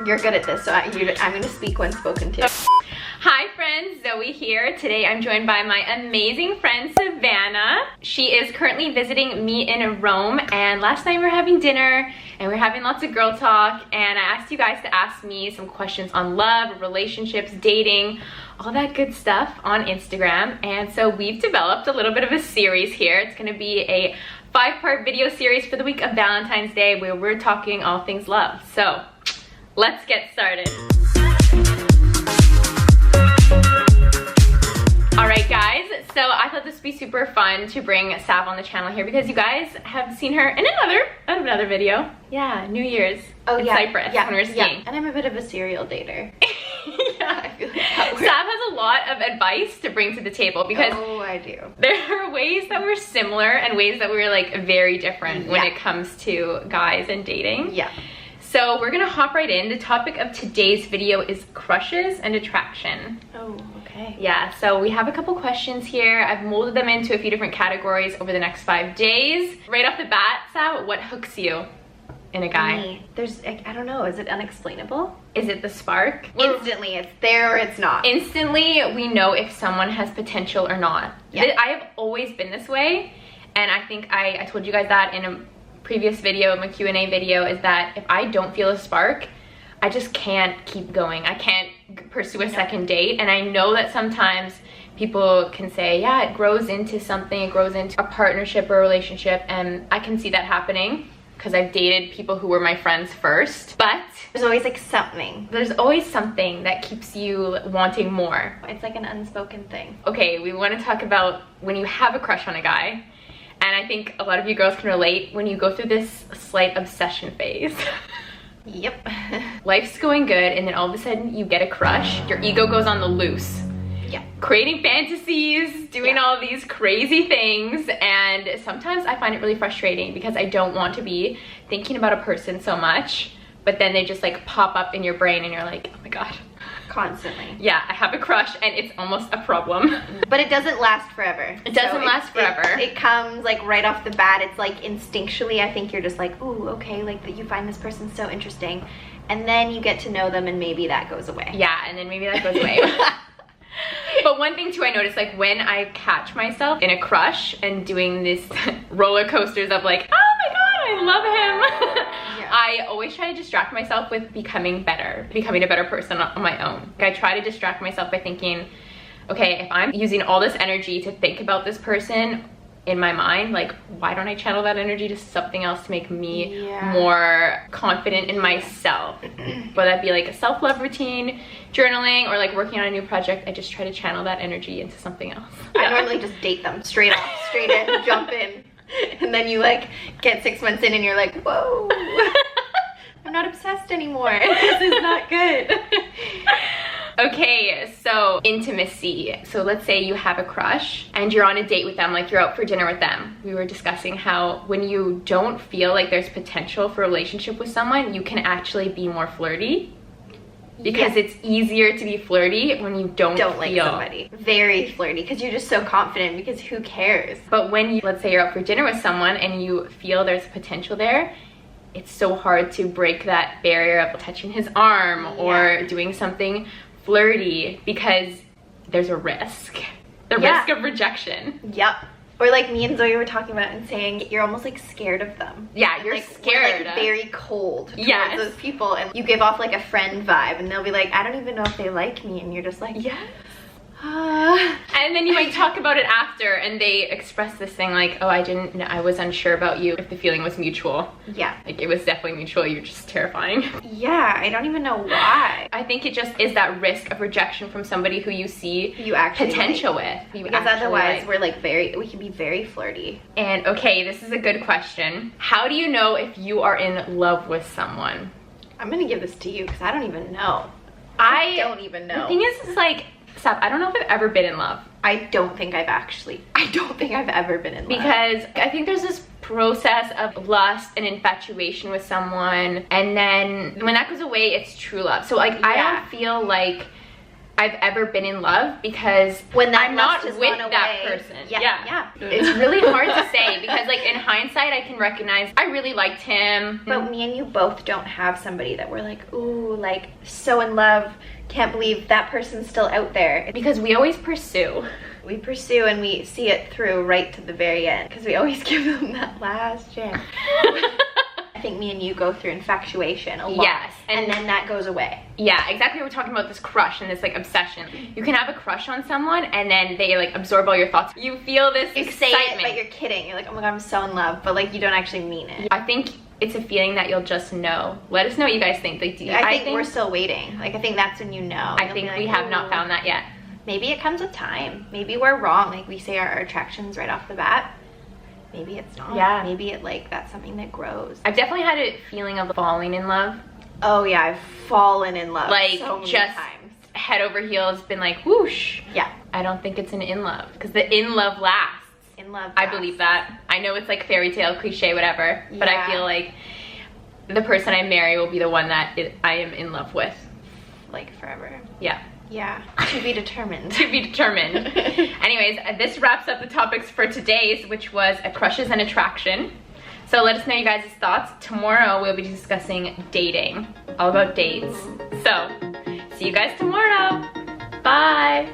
You're good at this, so I'm gonna speak when spoken to. Hi friends, Zoe here. Today I'm joined by my amazing friend Savannah. She is currently visiting me in Rome, and last night we were having dinner and we were having lots of girl talk, and I asked you guys to ask me some questions on love, relationships, dating, all that good stuff on Instagram. And so we've developed a little bit of a series here. It's gonna be a 5-part video series for the week of Valentine's Day where we're talking all things love. So let's get started. Alright guys, so I thought this would be super fun to bring Sav on the channel here because you guys have seen her in another video. Yeah, New Year's in Cyprus when we were skiing. And I'm a bit of a serial dater. Yeah, I feel like that works. Sav has a lot of advice to bring to the table because I do. There are ways that we're similar and ways that we're like very different when it comes to guys and dating. Yeah. So we're gonna hop right in. The topic of today's video is crushes and attraction. Oh, okay. Yeah, so we have a couple questions here. I've molded them into a few different categories over the next 5 days. Right off the bat, Sav, what hooks you in a guy? Me. There's, I don't know, is it unexplainable? Is it the spark? Instantly, it's there or it's not. Instantly, we know if someone has potential or not. Yeah. I have always been this way, and I think I told you guys that in a previous video, my Q&A video, is that if I don't feel a spark, I just can't keep going. I can't pursue a second date. And I know that sometimes people can say, yeah, it grows into something, it grows into a partnership or a relationship, and I can see that happening because I've dated people who were my friends first. But there's always like something. There's always something that keeps you wanting more. It's like an unspoken thing. Okay, we want to talk about when you have a crush on a guy. And I think a lot of you girls can relate when you go through this slight obsession phase. Yep. Life's going good, and then all of a sudden you get a crush. Your ego goes on the loose. Yeah. Creating fantasies, doing all these crazy things, and sometimes I find it really frustrating because I don't want to be thinking about a person so much, but then they just like pop up in your brain and you're like, oh my god. Constantly. Yeah, I have a crush and it's almost a problem. But it doesn't last forever. It doesn't last forever. It comes like right off the bat. It's like instinctually, I think you're just like, ooh, okay, like that you find this person so interesting. And then you get to know them and maybe that goes away. Yeah, and then maybe that goes away. But one thing too I noticed, like when I catch myself in a crush and doing this roller coasters of like, oh my god, I love him. Yeah. I always try to distract myself with becoming a better person on my own. I try to distract myself by thinking, okay, if I'm using all this energy to think about this person in my mind, like why don't I channel that energy to something else to make me more confident in myself? Whether that be like a self-love routine, journaling, or like working on a new project, I just try to channel that energy into something else. I normally just date them straight off, straight in, jump in. And then you like get 6 months in and you're like, whoa, I'm not obsessed anymore. This is not good. Okay, so intimacy. So let's say you have a crush and you're on a date with them, like you're out for dinner with them. We were discussing how when you don't feel like there's potential for a relationship with someone, you can actually be more flirty. Because it's easier to be flirty when you don't like somebody. Very flirty, because you're just so confident, because who cares? But when you, let's say you're out for dinner with someone and you feel there's potential there, it's so hard to break that barrier of touching his arm or doing something flirty because there's a risk. The risk of rejection. Yep. Or like me and Zoe were talking about and saying you're almost like scared of them. Yeah, you're like, scared. We're, like, very cold towards those people, and you give off like a friend vibe, and they'll be like, I don't even know if they like me, and you're just like, yes. And then you might talk about it after and they express this thing like, oh, I was unsure about you if the feeling was mutual. Yeah. Like it was definitely mutual, you're just terrifying. Yeah, I don't even know why. I think it just is that risk of rejection from somebody who you see actually potential with. Because otherwise we're like we can be very flirty. And okay, this is a good question. How do you know if you are in love with someone? I'm gonna give this to you because I don't even know. I don't even know. The thing is, it's like, Steph, I don't know if I've ever been in love. I don't think I've ever been in love. Because I think there's this process of lust and infatuation with someone, and then when that goes away, it's true love. So like, I don't feel like I've ever been in love, because when that I'm not lust has with gone that away. person. Yeah. It's really hard to say, because like in hindsight I can recognize I really liked him. But me and you both don't have somebody that we're like, ooh, like so in love, can't believe that person's still out there. Because we always pursue. We pursue and we see it through right to the very end, because we always give them that last chance. I think me and you go through infatuation a lot. Yes. And then that goes away. Yeah, exactly. We're talking about this crush and this like obsession. You can have a crush on someone and then they like absorb all your thoughts. You feel this You say excitement. it, but you're kidding. You're like, oh my God, I'm so in love. But like, you don't actually mean it. I think it's a feeling that you'll just know. Let us know what you guys think. Like, I think we're still waiting. Like, I think that's when you know. I think we have not found that yet. Maybe it comes with time. Maybe we're wrong. Like, we say our attractions right off the bat. Maybe it's not. Yeah. Maybe it like that's something that grows. I've definitely had a feeling of falling in love. Oh yeah, I've fallen in love Like so many just times. Head over heels, been like whoosh. Yeah. I don't think it's an in love, because the in love lasts. In love. I believe that. I know it's like fairy tale, cliche, whatever, but I Yeah. feel like the person I marry will be the one that I am in love with. Like forever. Yeah. Yeah. To be determined. To be determined. Anyways, this wraps up the topics for today's, which was crushes and attraction. So let us know you guys' thoughts. Tomorrow we'll be discussing dating, all about dates. So see you guys tomorrow. Bye.